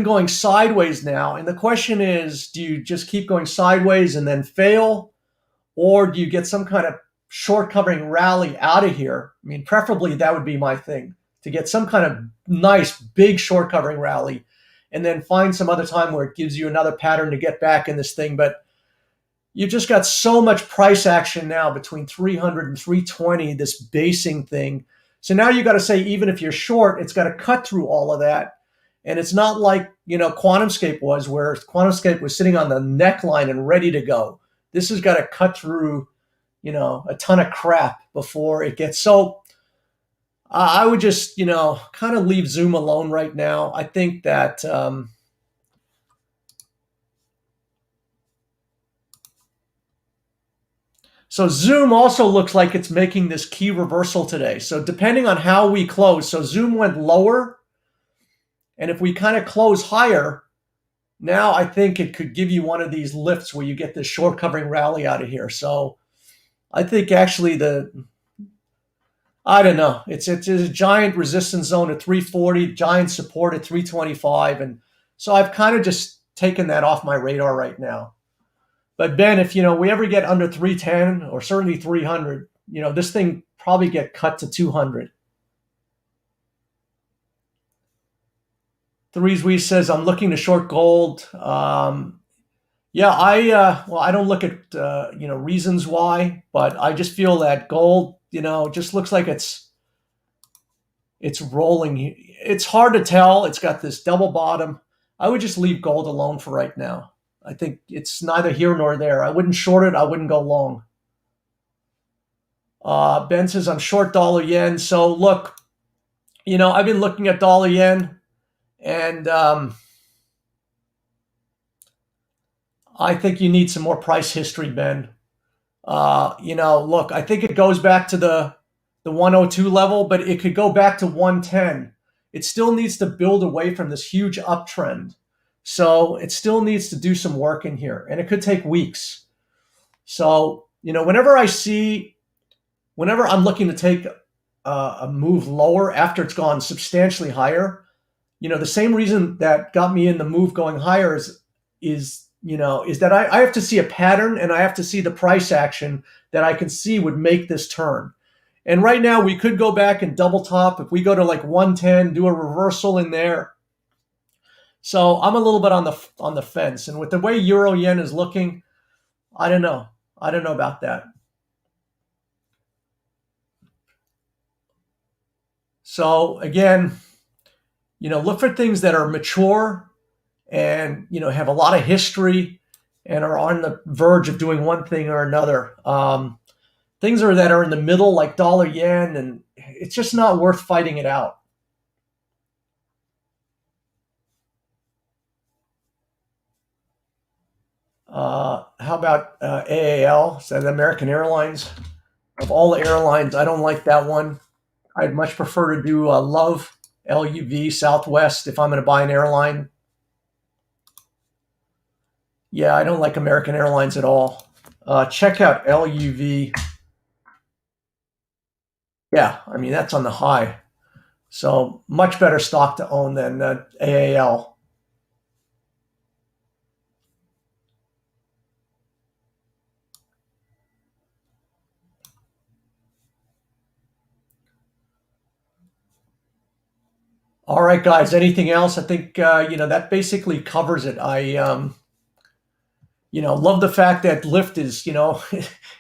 going sideways now. And the question is, do you just keep going sideways and then fail? Or do you get some kind of short covering rally out of here? I mean, preferably that would be my thing, to get some kind of nice big short covering rally and then find some other time where it gives you another pattern to get back in this thing. But you've just got so much price action now between 300 and 320, this basing thing. So now you got to say, even if you're short, it's got to cut through all of that. And it's not like, QuantumScape was, where QuantumScape was sitting on the neckline and ready to go. This has got to cut through, a ton of crap before it gets. So I would just, kind of leave Zoom alone right now. I think that, so Zoom also looks like it's making this key reversal today. So depending on how we close, so Zoom went lower. And if we kind of close higher, now I think it could give you one of these lifts where you get this short covering rally out of here. So I think actually I don't know. It's a giant resistance zone at 340, giant support at 325. And so I've kind of just taken that off my radar right now. But Ben, if we ever get under 310 or certainly 300, this thing probably get cut to 200. Threes We says, I'm looking to short gold. Yeah, I don't look at reasons why, but I just feel that gold, just looks like it's rolling. It's hard to tell. It's got this double bottom. I would just leave gold alone for right now. I think it's neither here nor there. I wouldn't short it. I wouldn't go long. Ben says, I'm short dollar yen. So look, I've been looking at dollar yen, and I think you need some more price history, Ben. Look, I think it goes back to the 102 level, but it could go back to 110. It still needs to build away from this huge uptrend. So it still needs to do some work in here, and it could take weeks. So, whenever I'm looking to take a move lower after it's gone substantially higher, the same reason that got me in the move going higher is that I have to see a pattern, and I have to see the price action that I can see would make this turn. And right now we could go back and double top if we go to like 110, do a reversal in there. So I'm a little bit on the fence, and with the way euro yen is looking, I don't know about that. So again, look for things that are mature and have a lot of history and are on the verge of doing one thing or another. Things that are in the middle, like dollar yen, and it's just not worth fighting it out. How about AAL? So the American Airlines. Of all the airlines, I don't like that one. I'd much prefer to do Love, LUV, Southwest if I'm going to buy an airline. Yeah, I don't like American Airlines at all. Check out LUV. Yeah, I mean, that's on the high. So much better stock to own than AAL. All right, guys, anything else? I think, that basically covers it. I, love the fact that Lyft is,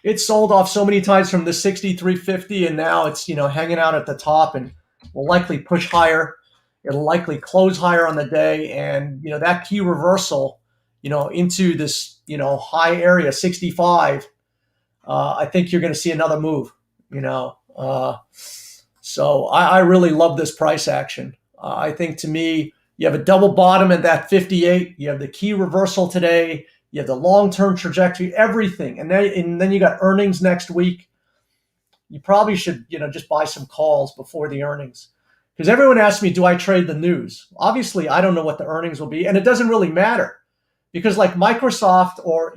it sold off so many times from the 6350, and now it's, hanging out at the top and will likely push higher. It'll likely close higher on the day. And, that key reversal, into this, high area, 65, I think you're going to see another move, so I really love this price action. I think, to me, you have a double bottom at that 58. You have the key reversal today. You have the long-term trajectory, everything. And then you got earnings next week. You probably should, just buy some calls before the earnings. Because everyone asks me, do I trade the news? Obviously, I don't know what the earnings will be. And it doesn't really matter. Because like Microsoft or,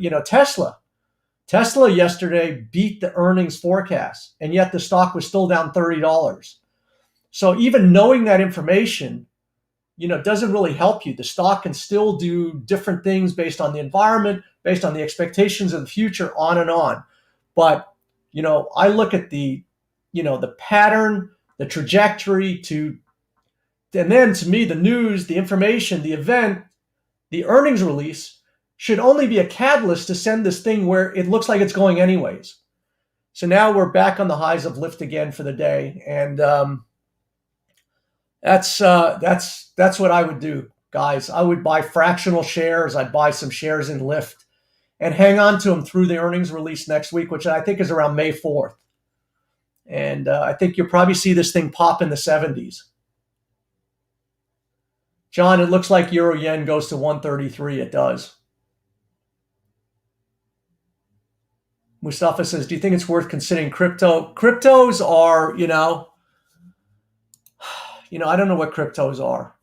Tesla yesterday beat the earnings forecast. And yet the stock was still down $30. So even knowing that information, doesn't really help you. The stock can still do different things based on the environment, based on the expectations of the future, on and on. But, I look at the pattern, the trajectory and then to me, the news, the information, the event, the earnings release should only be a catalyst to send this thing where it looks like it's going anyways. So now we're back on the highs of lift again for the day, and that's what I would do, guys. I would buy fractional shares. I'd buy some shares in Lyft and hang on to them through the earnings release next week, which I think is around May 4th. And I think you'll probably see this thing pop in the 70s. John, it looks like euro yen goes to 133. It does. Mustafa says, do you think it's worth considering crypto? Cryptos are, I don't know what cryptos are.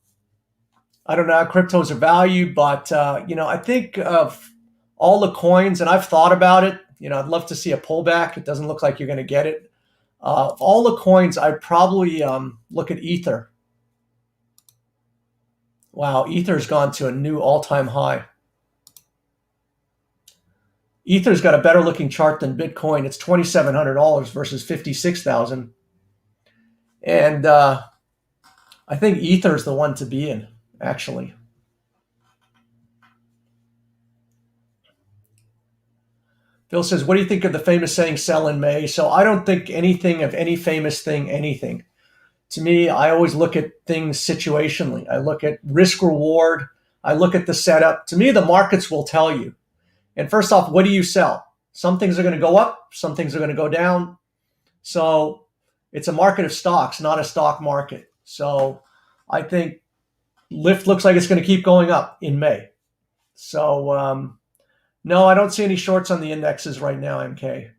I don't know how cryptos are valued, but, I think of all the coins, and I've thought about it. I'd love to see a pullback. It doesn't look like you're going to get it. Of all the coins, I'd probably look at Ether. Wow, Ether's gone to a new all-time high. Ether's got a better looking chart than Bitcoin. It's $2,700 versus $56,000. And I think Ether's the one to be in, actually. Phil says, what do you think of the famous saying, sell in May? So I don't think anything of any famous thing, anything. To me, I always look at things situationally. I look at risk reward. I look at the setup. To me, the markets will tell you. And first off, what do you sell? Some things are going to go up. Some things are going to go down. So it's a market of stocks, not a stock market. So I think Lyft looks like it's going to keep going up in May. So no, I don't see any shorts on the indexes right now, MK.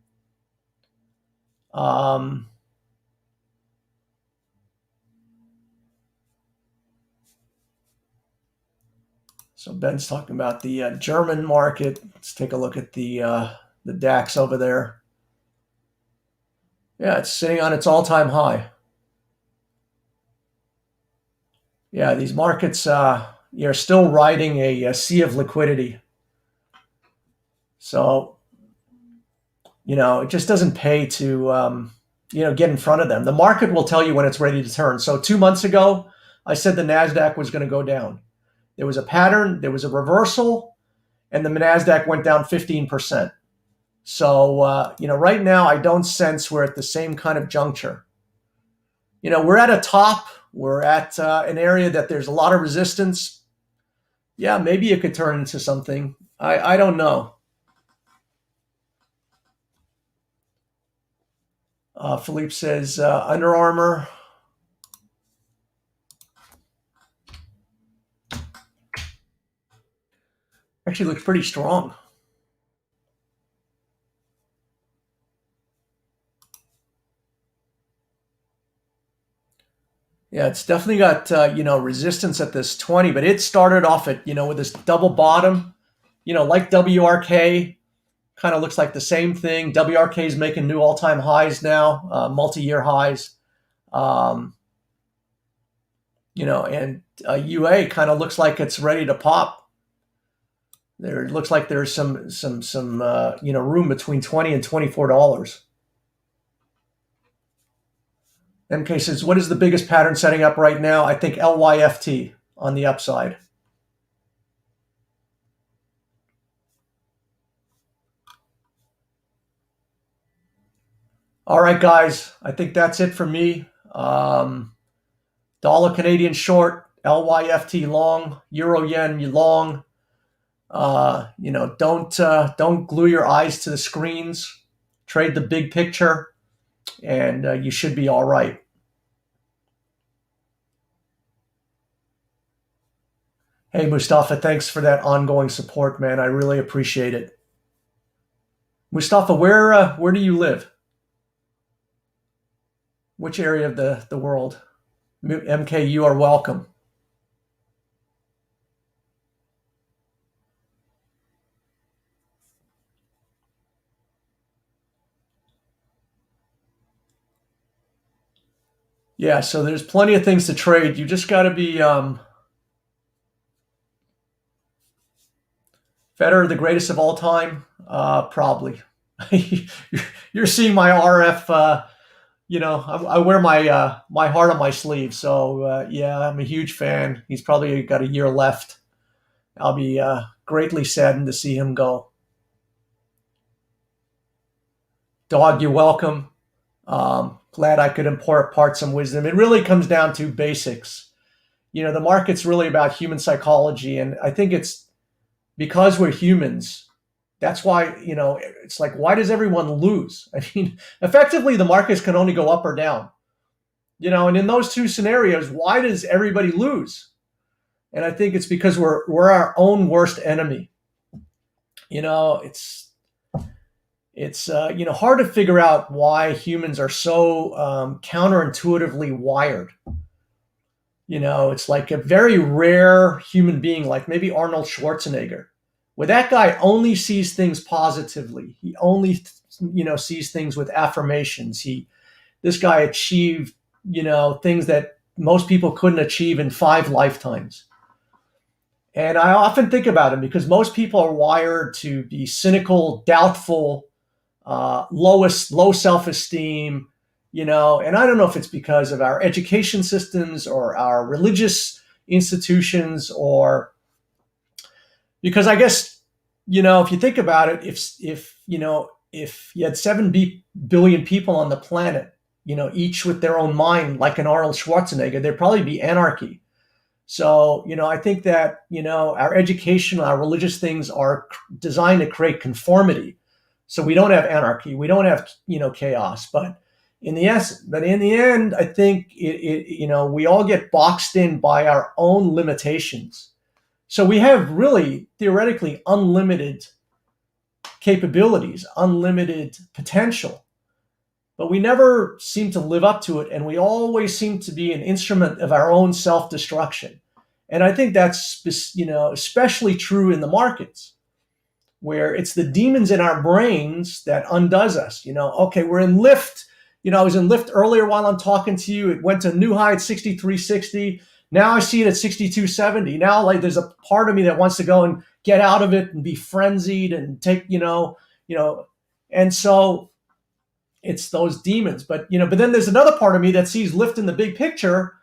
So Ben's talking about the German market. Let's take a look at the DAX over there. Yeah, it's sitting on its all-time high. Yeah, these markets you're still riding a sea of liquidity. So, it just doesn't pay to, get in front of them. The market will tell you when it's ready to turn. So 2 months ago, I said the NASDAQ was going to go down. There was a pattern, there was a reversal, and the NASDAQ went down 15%. So, right now, I don't sense we're at the same kind of juncture. We're at a top. We're at an area that there's a lot of resistance. Yeah, maybe it could turn into something. I don't know. Philippe says Under Armour. Actually looks pretty strong. Yeah, it's definitely got, resistance at this 20, but it started off at, with this double bottom, like WRK, kind of looks like the same thing. WRK is making new all-time highs now, multi-year highs. And UA kind of looks like it's ready to pop. There looks like there's some room between $20 and $24. MK says, what is the biggest pattern setting up right now? I think LYFT on the upside. All right, guys. I think that's it for me. Dollar Canadian short, LYFT long, Euro Yen long. Don't glue your eyes to the screens. Trade the big picture, and you should be all right. Hey, Mustafa, thanks for that ongoing support, man. I really appreciate it. Mustafa, where do you live? Which area of the world? MK, you are welcome. Yeah, so there's plenty of things to trade. You just got to be Federer, the greatest of all time? Probably. You're seeing my RF. I wear my heart on my sleeve. So yeah, I'm a huge fan. He's probably got a year left. I'll be greatly saddened to see him go. Dog, you're welcome. Glad I could impart some wisdom. It really comes down to basics. The market's really about human psychology, and I think it's because we're humans. That's why, it's like, why does everyone lose? I mean, effectively, the markets can only go up or down. And in those two scenarios, why does everybody lose? And I think it's because we're our own worst enemy. It's hard to figure out why humans are so counterintuitively wired. It's like a very rare human being, like maybe Arnold Schwarzenegger, where that guy only sees things positively. He only, sees things with affirmations. This guy achieved, things that most people couldn't achieve in 5 lifetimes. And I often think about him because most people are wired to be cynical, doubtful, low self-esteem, and I don't know if it's because of our education systems or our religious institutions, or because I guess, if you think about it, if you had 7 billion people on the planet, each with their own mind, like an Arnold Schwarzenegger, there'd probably be anarchy. So, I think that, our education, our religious things are designed to create conformity. So we don't have anarchy, we don't have, chaos. But in the end, I think we all get boxed in by our own limitations. So we have really theoretically unlimited capabilities, unlimited potential, but we never seem to live up to it. And we always seem to be an instrument of our own self-destruction. And I think that's, especially true in the markets, where it's the demons in our brains that undoes us. Okay, we're in Lyft. I was in Lyft earlier while I'm talking to you. It went to new high at 63.60. Now I see it at 62.70. Now, like, there's a part of me that wants to go and get out of it and be frenzied and take, and so it's those demons. But then there's another part of me that sees Lyft in the big picture.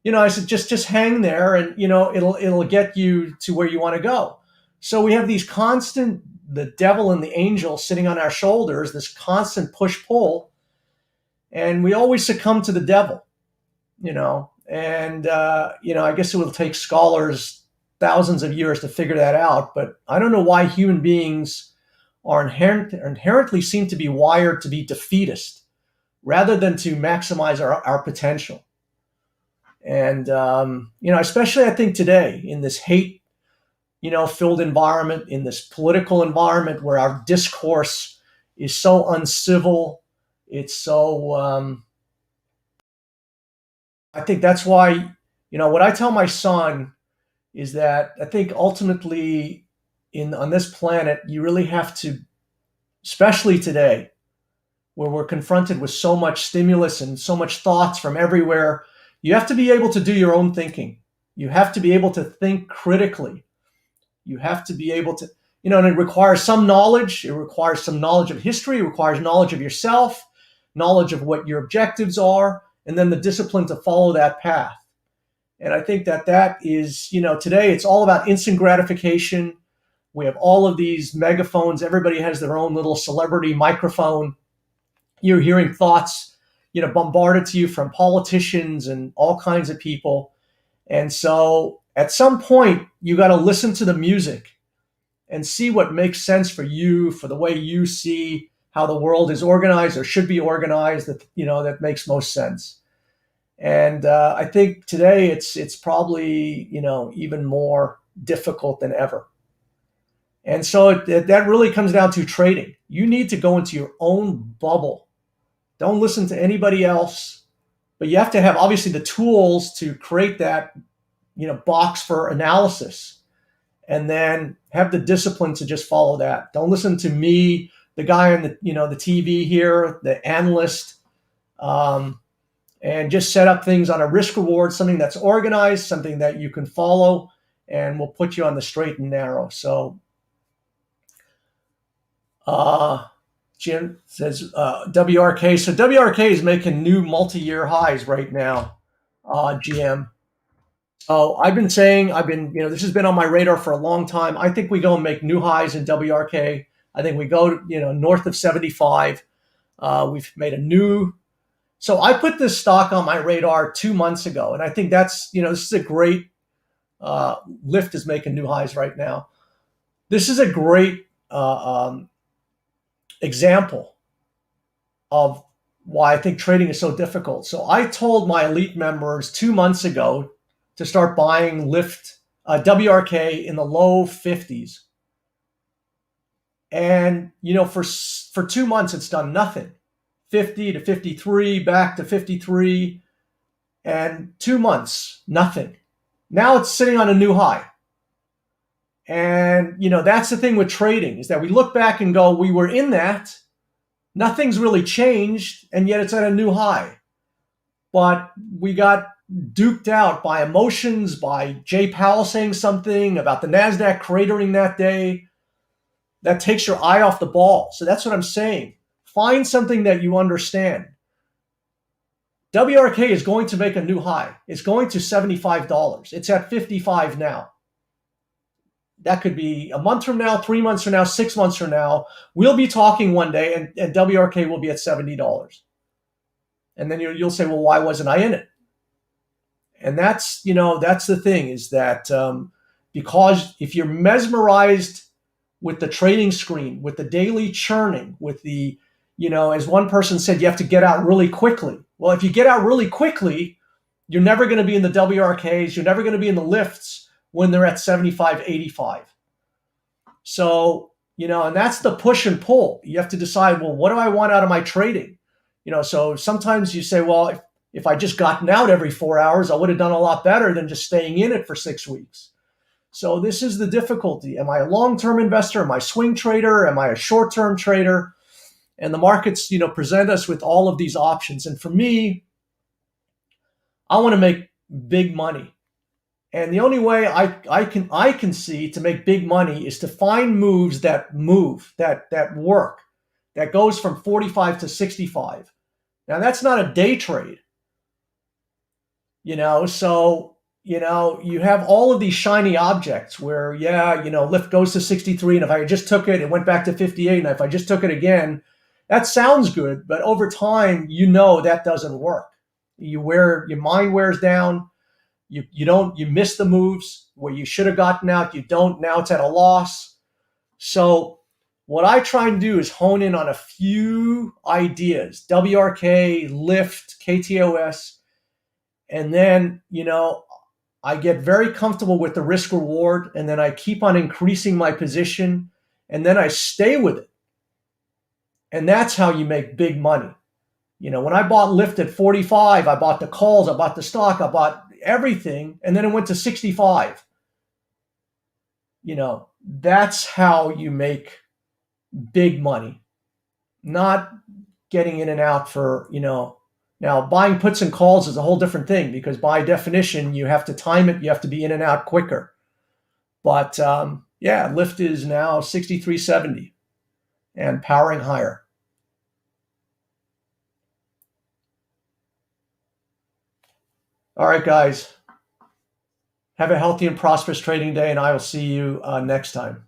I said, just hang there, and it'll get you to where you want to go. So we have these constant, the devil and the angel sitting on our shoulders, this constant push-pull, and we always succumb to the devil, and, I guess it will take scholars thousands of years to figure that out, but I don't know why human beings are inherently seem to be wired to be defeatist rather than to maximize our potential. And, especially I think today in this hate, filled environment, in this political environment where our discourse is so uncivil. It's so, I think that's why, what I tell my son is that I think ultimately on this planet, you really have to, especially today, where we're confronted with so much stimulus and so much thoughts from everywhere, you have to be able to do your own thinking. You have to be able to think critically. You have to be able to, and it requires some knowledge. It requires some knowledge of history. It requires knowledge of yourself, knowledge of what your objectives are, and then the discipline to follow that path. And I think that is, today it's all about instant gratification. We have all of these megaphones. Everybody has their own little celebrity microphone. You're hearing thoughts, bombarded to you from politicians and all kinds of people. And so at some point, you got to listen to the music and see what makes sense for you, for the way you see how the world is organized or should be organized, that makes most sense. And I think today it's probably, even more difficult than ever. And so that really comes down to trading. You need to go into your own bubble. Don't listen to anybody else, but you have to have obviously the tools to create that, box for analysis, and then have the discipline to just follow that. Don't listen to me, the guy on the, the TV here, the analyst, and just set up things on a risk reward, something that's organized, something that you can follow, and will put you on the straight and narrow. So, Jim says WRK. So WRK is making new multi-year highs right now, GM. So I've been, this has been on my radar for a long time. I think we go and make new highs in WRK. I think we go, north of 75. We've made a new. So I put this stock on my radar 2 months ago, and I think that's, this is a great. Lyft is making new highs right now. This is a great example of why I think trading is so difficult. So I told my elite members 2 months ago to start buying Lyft WRK in the low 50s. And, for 2 months, it's done nothing. 50 to 53, back to 53, and 2 months, nothing. Now it's sitting on a new high. And, that's the thing with trading, is that we look back and go, we were in that, nothing's really changed, and yet it's at a new high. But we got duked out by emotions, by Jay Powell saying something about the NASDAQ cratering that day. That takes your eye off the ball. So that's what I'm saying. Find something that you understand. WRK is going to make a new high. It's going to $75. It's at $55 now. That could be a month from now, 3 months from now, 6 months from now. We'll be talking one day, and WRK will be at $70. And then you'll say, well, why wasn't I in it? And that's the thing, is that because if you're mesmerized with the trading screen, with the daily churning, with the, as one person said, you have to get out really quickly. Well, if you get out really quickly, you're never going to be in the WRKs. You're never going to be in the lifts when they're at 75, 85. So, and that's the push and pull. You have to decide, well, what do I want out of my trading? So sometimes you say, well, if I just gotten out every 4 hours, I would have done a lot better than just staying in it for 6 weeks. So this is the difficulty. Am I a long-term investor? Am I a swing trader? Am I a short-term trader? And the markets, present us with all of these options. And for me, I want to make big money. And the only way I can see to make big money is to find moves that work, that goes from 45 to 65. Now that's not a day trade. So you have all of these shiny objects where, Lyft goes to 63, and if I just took it, it went back to 58, and if I just took it again, that sounds good, but over time, that doesn't work. Your mind wears down. You miss the moves where you should have gotten out. You don't. Now it's at a loss. So what I try and do is hone in on a few ideas: WRK, Lyft, KTOS, and then I get very comfortable with the risk reward, and then I keep on increasing my position, and then I stay with it. And that's how you make big money. When I bought Lyft at 45, I bought the calls, I bought the stock, I bought everything, and then it went to 65. That's how you make big money, not getting in and out for, Now, buying puts and calls is a whole different thing, because by definition, you have to time it. You have to be in and out quicker. But Lyft is now 63.70 and powering higher. All right, guys. Have a healthy and prosperous trading day, and I will see you next time.